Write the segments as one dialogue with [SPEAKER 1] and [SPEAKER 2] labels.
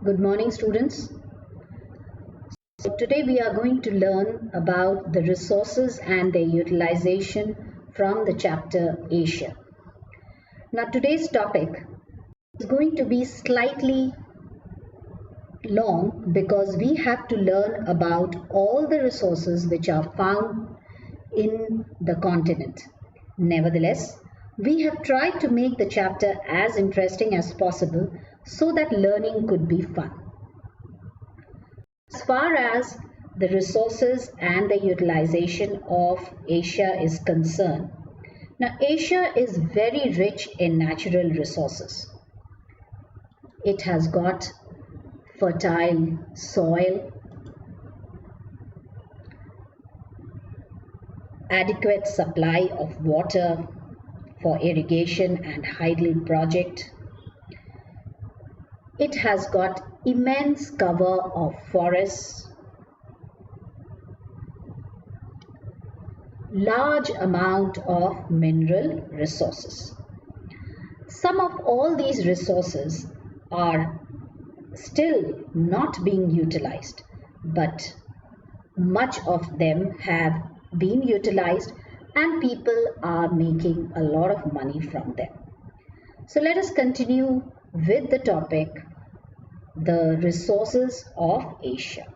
[SPEAKER 1] Good morning, students. So today we are going to learn about the resources and their utilization from the chapter Asia. Now today's topic is going to be slightly long because we have to learn about all the resources which are found in the continent. Nevertheless, we have tried to make the chapter as interesting as possible so that learning could be fun. As far as the resources and the utilization of Asia is concerned, now Asia is very rich in natural resources. It has got fertile soil, adequate supply of water for irrigation and hydel project. It has got immense cover of forests, large amount of mineral resources. Some of all these resources are still not being utilized, but much of them have been utilized and people are making a lot of money from them. So let us continue with the topic, the resources of Asia.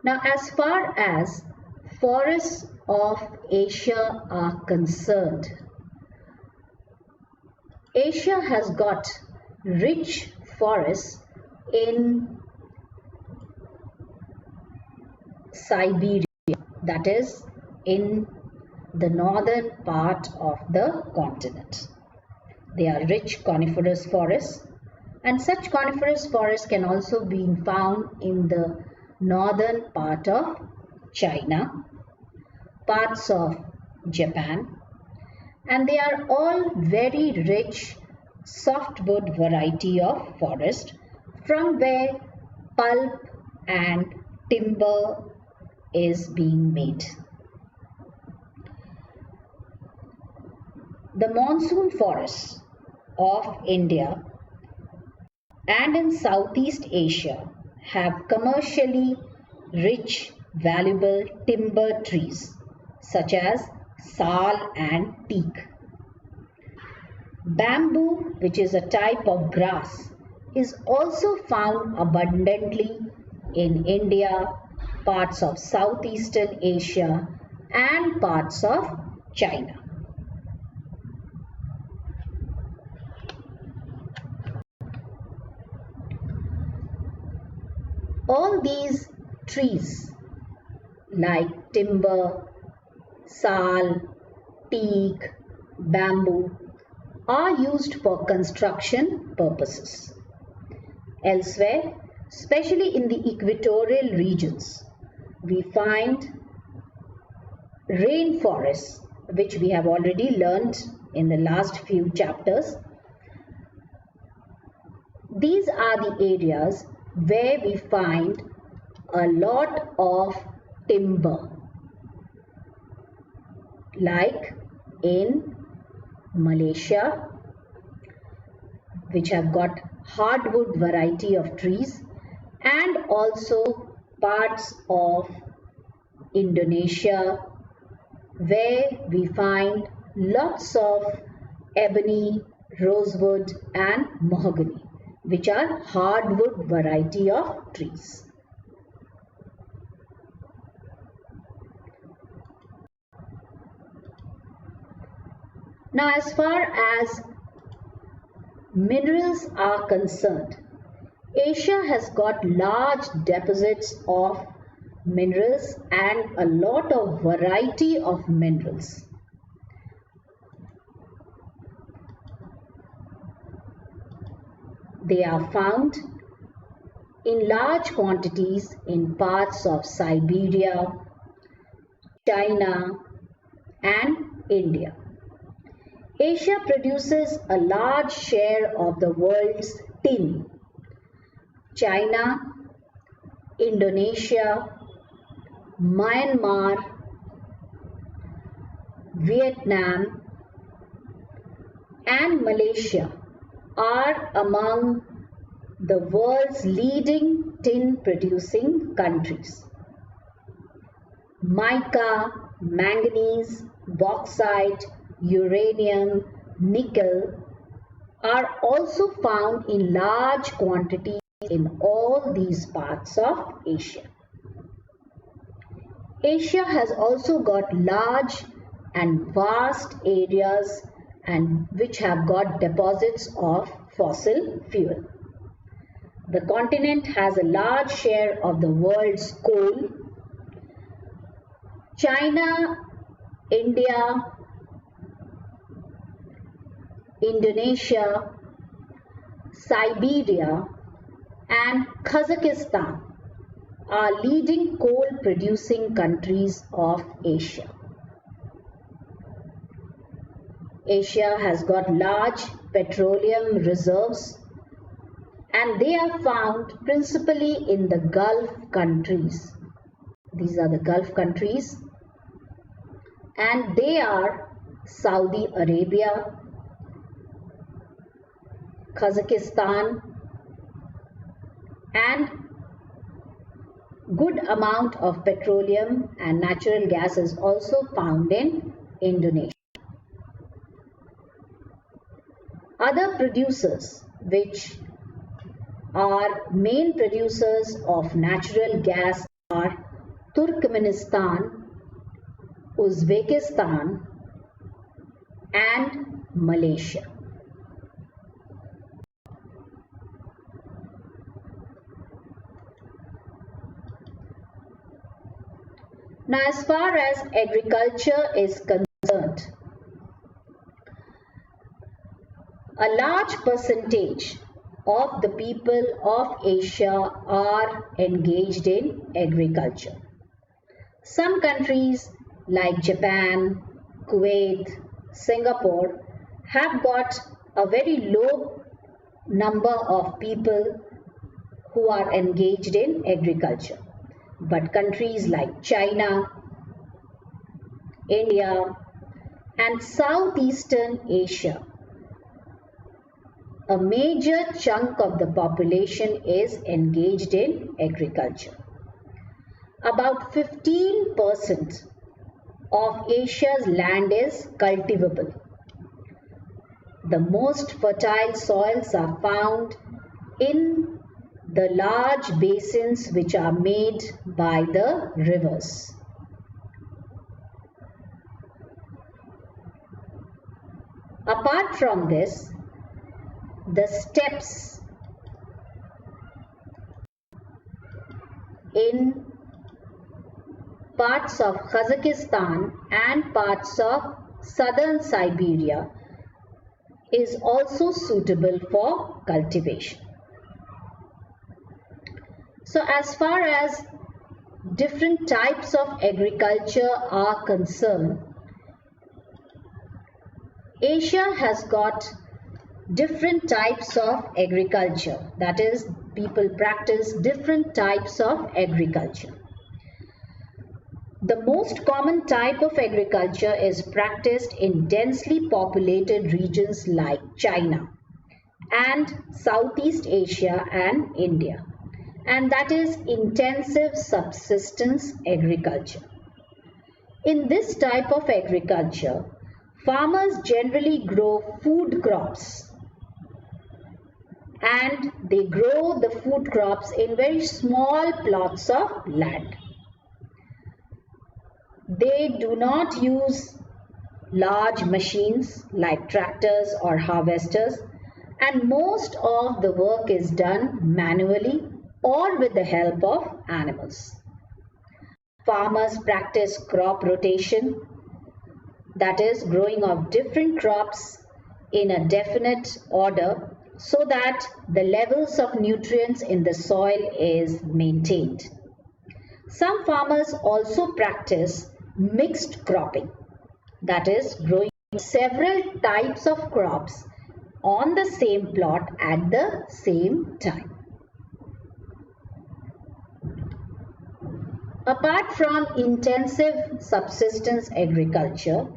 [SPEAKER 1] Now, as far as forests of Asia are concerned, Asia has got rich forests in Siberia, that is in the northern part of the continent. They are rich coniferous forests, and such coniferous forests can also be found in the northern part of China, parts of Japan, and they are all very rich softwood variety of forest from where pulp and timber is being made. The monsoon forests of India and in Southeast Asia have commercially rich, valuable timber trees such as sal and teak. Bamboo, which is a type of grass, is also found abundantly in India, parts of Southeastern Asia and parts of China. All these trees like timber, sal, teak, bamboo are used for construction purposes. Elsewhere, especially in the equatorial regions, we find rainforests, which we have already learned in the last few chapters. These are the areas where we find a lot of timber, like in Malaysia, which have got hardwood variety of trees, and also parts of Indonesia, where we find lots of ebony, rosewood and mahogany, which are hardwood variety of trees. Now, as far as minerals are concerned, Asia has got large deposits of minerals and a lot of variety of minerals. They are found in large quantities in parts of Siberia, China and India. Asia produces a large share of the world's tin. China, Indonesia, Myanmar, Vietnam and Malaysia are among the world's leading tin producing countries. Mica, manganese, bauxite, uranium, nickel are also found in large quantities in all these parts of Asia. Asia has also got large and vast areas and which have got deposits of fossil fuel. The continent has a large share of the world's coal. China, India, Indonesia, Siberia and Kazakhstan are leading coal producing countries of Asia. Asia has got large petroleum reserves and they are found principally in the Gulf countries. These are the Gulf countries and they are Saudi Arabia, Kazakhstan and good amount of petroleum and natural gas is also found in Indonesia. Other producers which are main producers of natural gas are Turkmenistan, Uzbekistan and Malaysia. Now, as far as agriculture is concerned, a large percentage of the people of Asia are engaged in agriculture. Some countries like Japan, Kuwait, Singapore have got a very low number of people who are engaged in agriculture. But countries like China, India and Southeastern Asia, a major chunk of the population is engaged in agriculture. About 15% of Asia's land is cultivable. The most fertile soils are found in the large basins which are made by the rivers. Apart from this, the steppes in parts of Kazakhstan and parts of southern Siberia is also suitable for cultivation. So as far as different types of agriculture are concerned, Asia has got different types of agriculture. That is, people practice different types of agriculture. The most common type of agriculture is practiced in densely populated regions like China and Southeast Asia and India, and that is intensive subsistence agriculture. In this type of agriculture, farmers generally grow food crops and they grow the food crops in very small plots of land. They do not use large machines like tractors or harvesters, and most of the work is done manually or with the help of animals. Farmers practice crop rotation, that is, growing of different crops in a definite order so that the levels of nutrients in the soil is maintained. Some farmers also practice mixed cropping, that is, growing several types of crops on the same plot at the same time. Apart from intensive subsistence agriculture,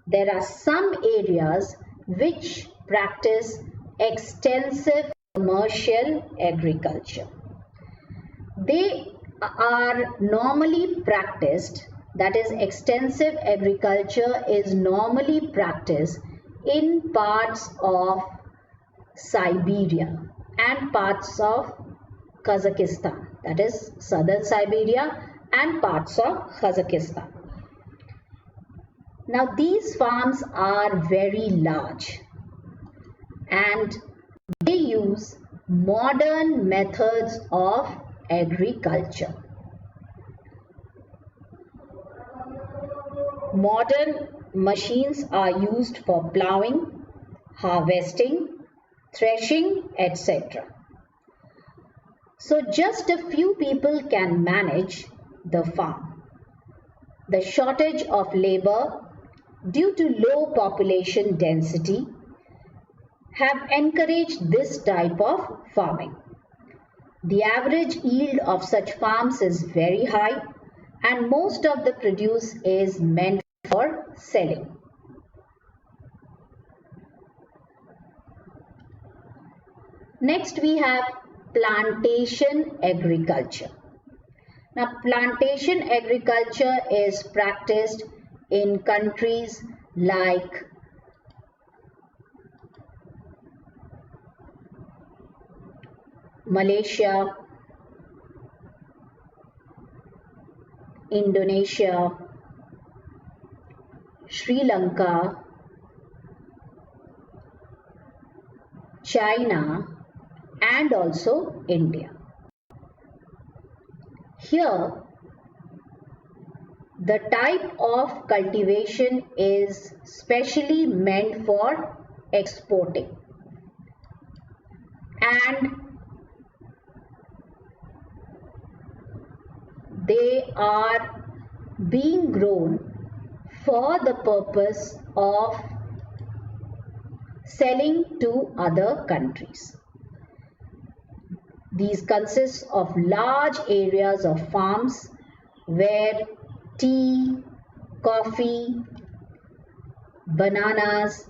[SPEAKER 1] there are some areas which practice extensive commercial agriculture. They are normally practiced, that is, extensive agriculture is normally practiced in parts of Siberia and parts of Kazakhstan, that is, southern Siberia and parts of Kazakhstan. Now, these farms are very large and they use modern methods of agriculture. Modern machines are used for plowing, harvesting, threshing, etc. So just a few people can manage the farm. The shortage of labor due to low population density have encouraged this type of farming. The average yield of such farms is very high and most of the produce is meant for selling. Next we have plantation agriculture. Now, plantation agriculture is practiced in countries like Malaysia, Indonesia, Sri Lanka, China, and also India. Here, the type of cultivation is specially meant for exporting, and they are being grown for the purpose of selling to other countries. These consist of large areas of farms where tea, coffee, bananas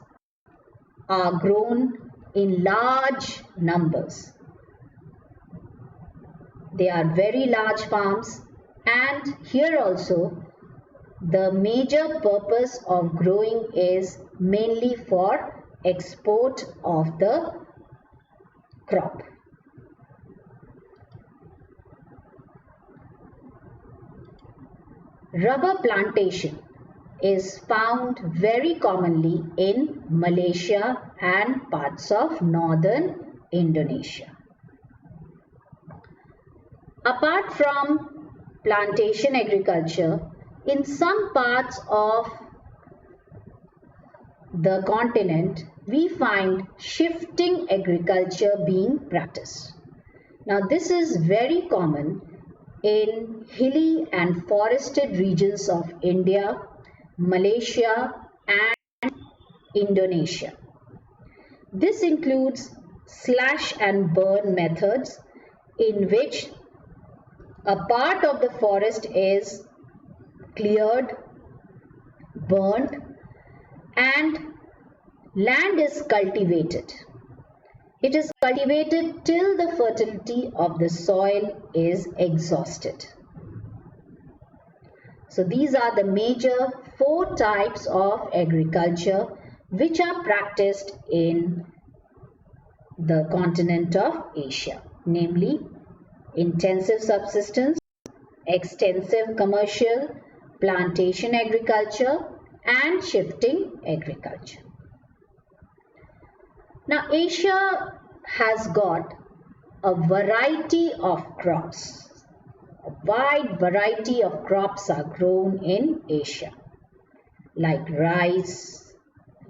[SPEAKER 1] are grown in large numbers. They are very large farms, and here also the major purpose of growing is mainly for export of the crop. Rubber plantation is found very commonly in Malaysia and parts of northern Indonesia. Apart from plantation agriculture, in some parts of the continent, we find shifting agriculture being practiced. Now, this is very common in hilly and forested regions of India, Malaysia, and Indonesia. This includes slash and burn methods in which a part of the forest is cleared, burnt, and land is cultivated. It is cultivated till the fertility of the soil is exhausted. So these are the major 4 types of agriculture which are practiced in the continent of Asia, namely intensive subsistence, extensive commercial, plantation agriculture, and shifting agriculture. Now, Asia has got a variety of crops. A wide variety of crops are grown in Asia, like rice,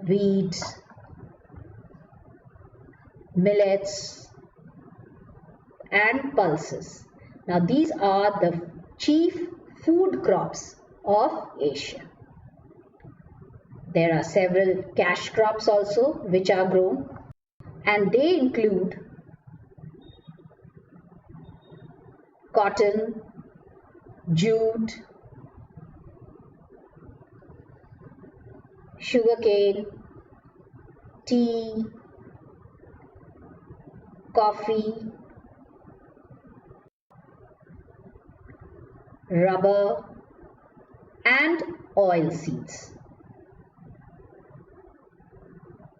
[SPEAKER 1] wheat, millets, and pulses. Now, these are the chief food crops of Asia. There are several cash crops also which are grown, and they include cotton, jute, sugarcane, tea, coffee, rubber, and oil seeds.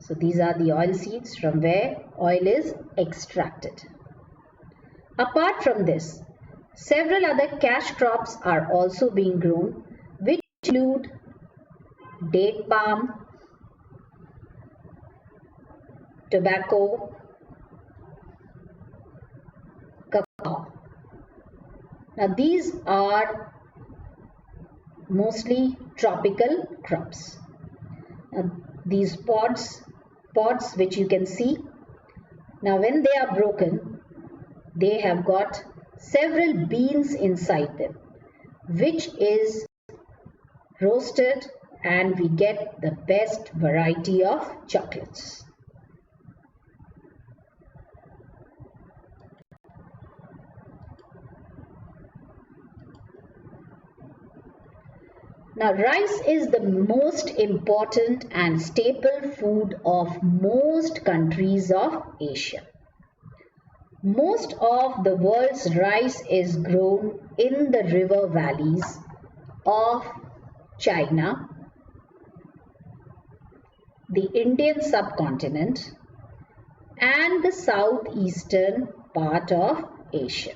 [SPEAKER 1] So these are the oil seeds from where oil is extracted. Apart from this, several other cash crops are also being grown, which include date palm, tobacco, cacao. Now these are mostly tropical crops. Now, these pods which you can see, now when they are broken, they have got several beans inside them, which is roasted, and we get the best variety of chocolates. Now, rice is the most important and staple food of most countries of Asia. Most of the world's rice is grown in the river valleys of China, the Indian subcontinent, and the southeastern part of Asia.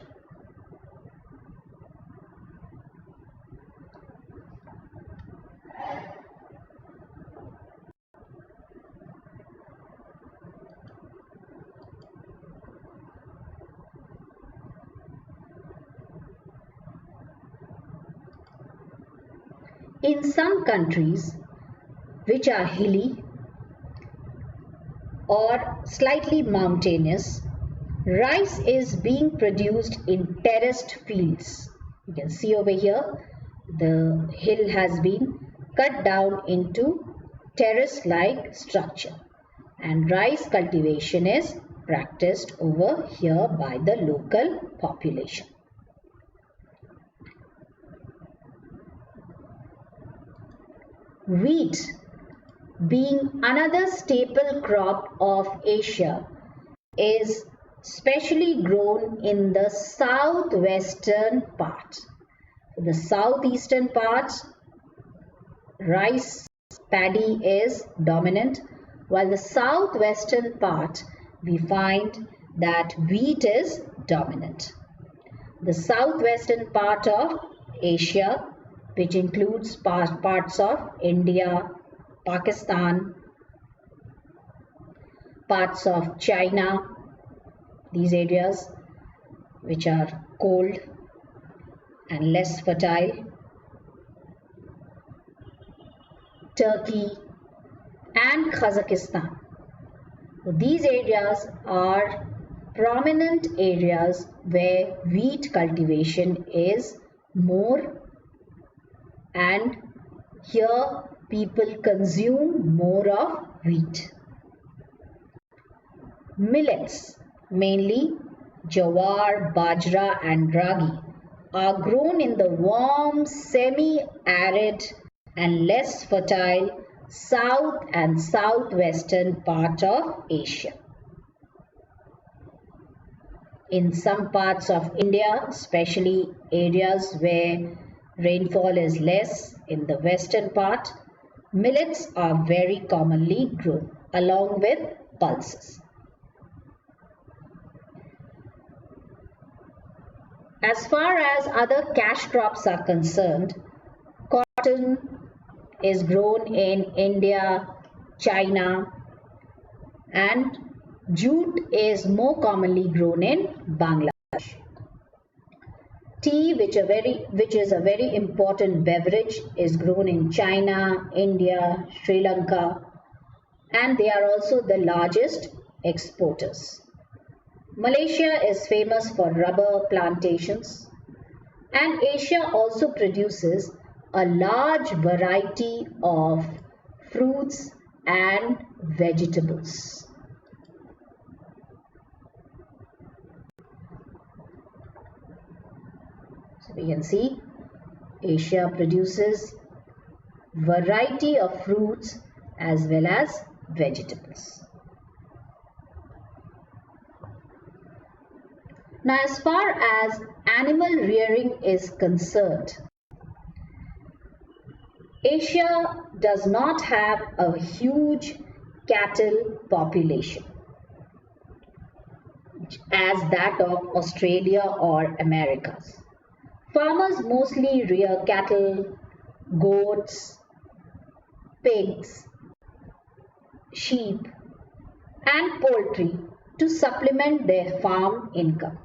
[SPEAKER 1] In some countries which are hilly or slightly mountainous, rice is being produced in terraced fields. You can see over here, the hill has been cut down into terrace-like structure, and rice cultivation is practiced over here by the local population. Wheat, being another staple crop of Asia, is specially grown in the southwestern part. The southeastern part, rice paddy is dominant, while the southwestern part we find that wheat is dominant. The southwestern part of Asia, which includes parts of India, Pakistan, parts of China, these areas which are cold and less fertile, Turkey and Kazakhstan. So these areas are prominent areas where wheat cultivation is more, and here people consume more of wheat. Millets, mainly jawar, bajra and ragi, are grown in the warm, semi-arid and less fertile south and southwestern part of Asia. In some parts of India, especially areas where rainfall is less in the western part, millets are very commonly grown along with pulses. As far as other cash crops are concerned, cotton is grown in India, China, and jute is more commonly grown in Bangladesh. Tea, which is a very important beverage, is grown in China, India, Sri Lanka, and they are also the largest exporters. Malaysia is famous for rubber plantations, and Asia also produces a large variety of fruits and vegetables. So we can see Asia produces variety of fruits as well as vegetables. Now, as far as animal rearing is concerned, Asia does not have a huge cattle population as that of Australia or Americas. Farmers mostly rear cattle, goats, pigs, sheep, and poultry to supplement their farm income.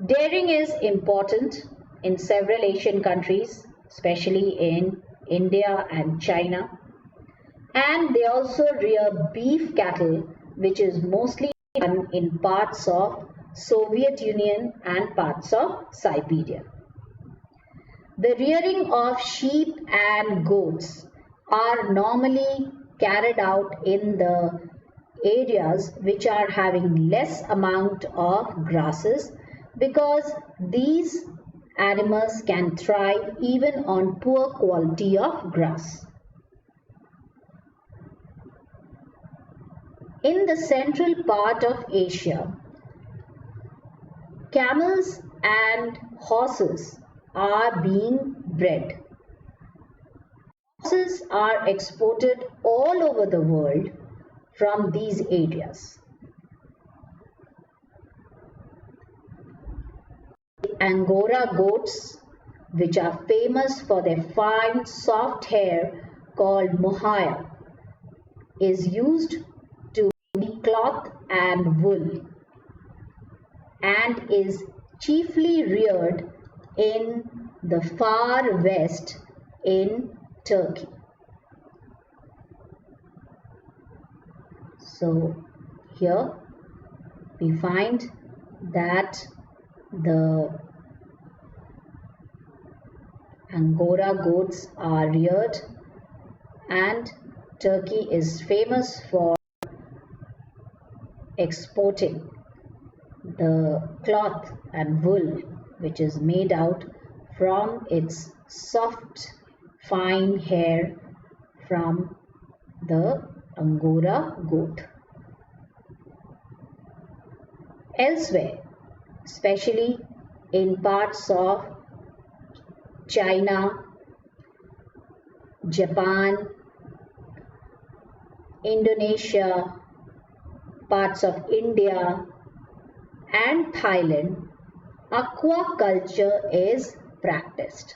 [SPEAKER 1] Dairying is important in several Asian countries, especially in India and China, and they also rear beef cattle, which is mostly done in parts of Soviet Union and parts of Siberia. The rearing of sheep and goats are normally carried out in the areas which are having less amount of grasses, because these animals can thrive even on poor quality of grass. In the central part of Asia, camels and horses are being bred. Horses are exported all over the world from these areas. Angora goats, which are famous for their fine soft hair called Mohair, is used to make cloth and wool, and is chiefly reared in the far west in Turkey. So here we find that the Angora goats are reared, and Turkey is famous for exporting the cloth and wool which is made out from its soft fine hair from the Angora goat. Elsewhere, especially in parts of China, Japan, Indonesia, parts of India and Thailand, aquaculture is practiced.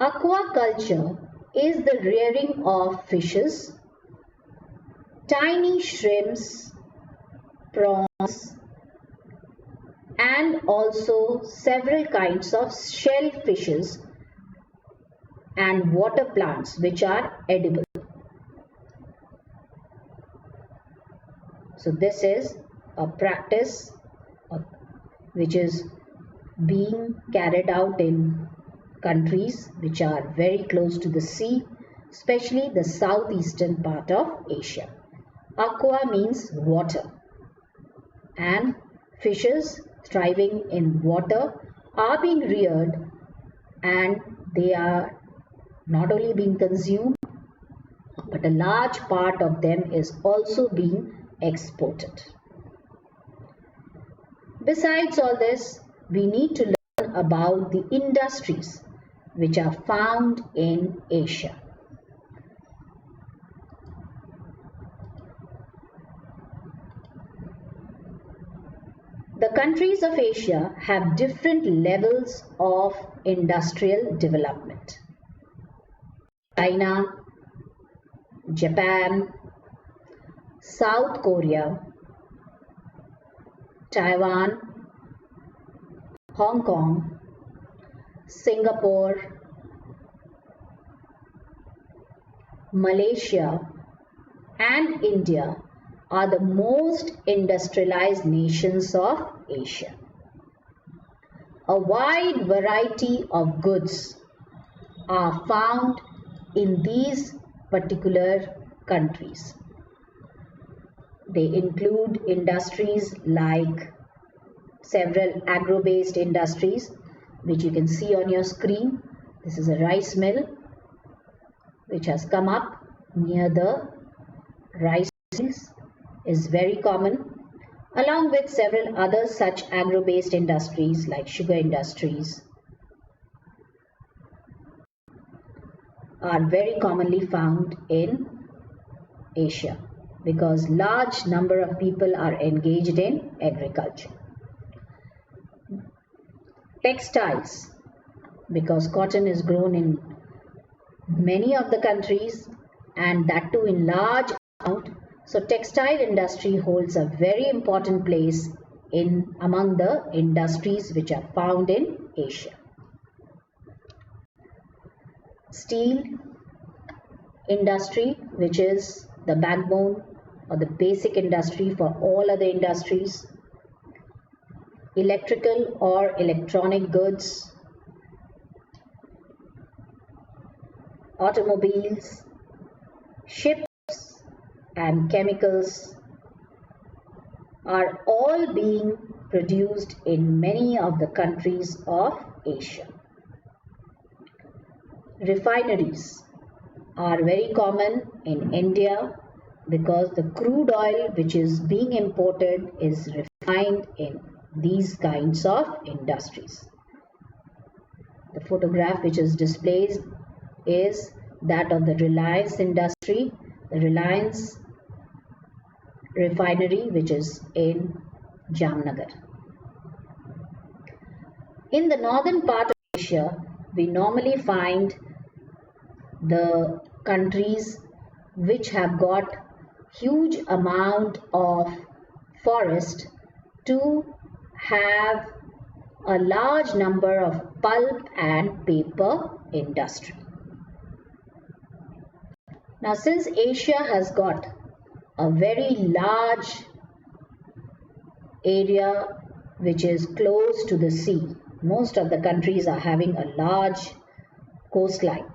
[SPEAKER 1] Aquaculture is the rearing of fishes, tiny shrimps, prawns, and also several kinds of shellfishes and water plants which are edible. So this is a practice which is being carried out in countries which are very close to the sea, especially the southeastern part of Asia. Aqua means water, and fishes thriving in water are being reared, and they are not only being consumed, but a large part of them is also being exported. Besides all this, we need to learn about the industries which are found in Asia. The countries of Asia have different levels of industrial development. China, Japan, South Korea, Taiwan, Hong Kong, Singapore, Malaysia, and India are the most industrialized nations of Asia. A wide variety of goods are found in these particular countries. They include industries like several agro-based industries, which you can see on your screen. This is a rice mill which has come up near the rice mills, is very common. along with several other such agro-based industries like sugar industries, are very commonly found in Asia because large number of people are engaged in agriculture. Textiles, because cotton is grown in many of the countries and that too in large amount. So textile industry holds a very important place in among the industries which are found in Asia. Steel industry, which is the backbone or the basic industry for all other industries. Electrical or electronic goods, automobiles, ships and chemicals are all being produced in many of the countries of Asia. Refineries are very common in India because the crude oil which is being imported is refined in these kinds of industries. The photograph which is displayed is that of the Reliance industry, the Reliance refinery which is in Jamnagar. In the northern part of Asia, we normally find the countries which have got huge amount of forest to have a large number of pulp and paper industry. Now, since Asia has got a very large area which is close to the sea, most of the countries are having a large coastline.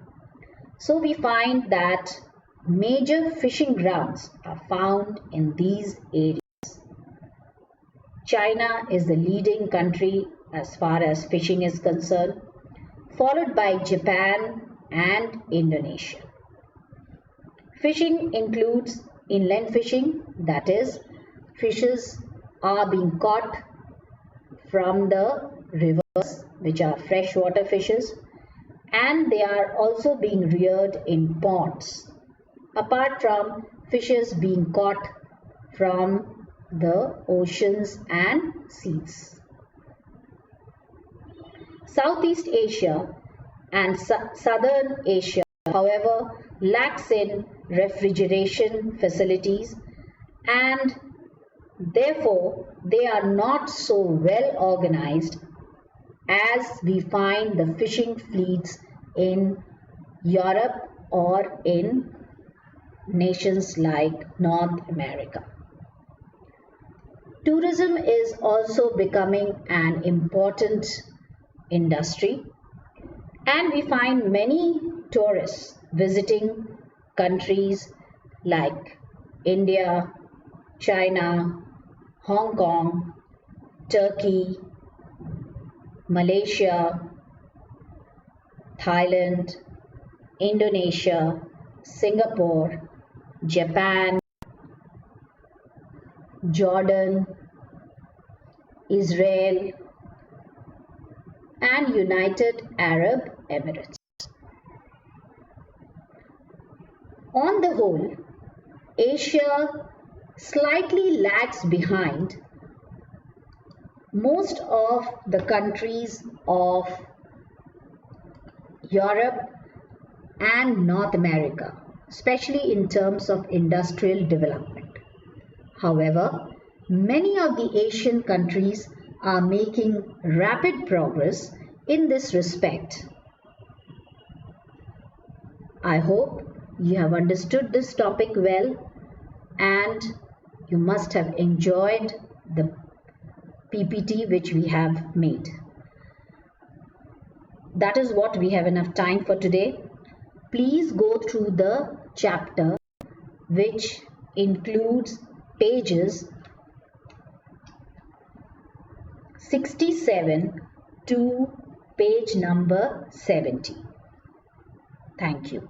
[SPEAKER 1] So we find that major fishing grounds are found in these areas. China is the leading country as far as fishing is concerned, followed by Japan and Indonesia. Fishing includes inland fishing, that is, fishes are being caught from the rivers which are freshwater fishes, and they are also being reared in ponds, apart from fishes being caught from the oceans and seas. Southeast Asia and Southern Asia, however, lacks in refrigeration facilities and therefore they are not so well organized as we find the fishing fleets in Europe or in nations like North America. Tourism is also becoming an important industry, and we find many tourists visiting countries like India, China, Hong Kong, Turkey, Malaysia, Thailand, Indonesia, Singapore, Japan, Jordan, Israel, and United Arab Emirates. On the whole, Asia slightly lags behind most of the countries of Europe and North America, especially in terms of industrial development. However, many of the Asian countries are making rapid progress in this respect. I hope you have understood this topic well and you must have enjoyed the PPT which we have made. That is what we have enough time for today. Please go through the chapter which includes pages 67 to page number 70. Thank you.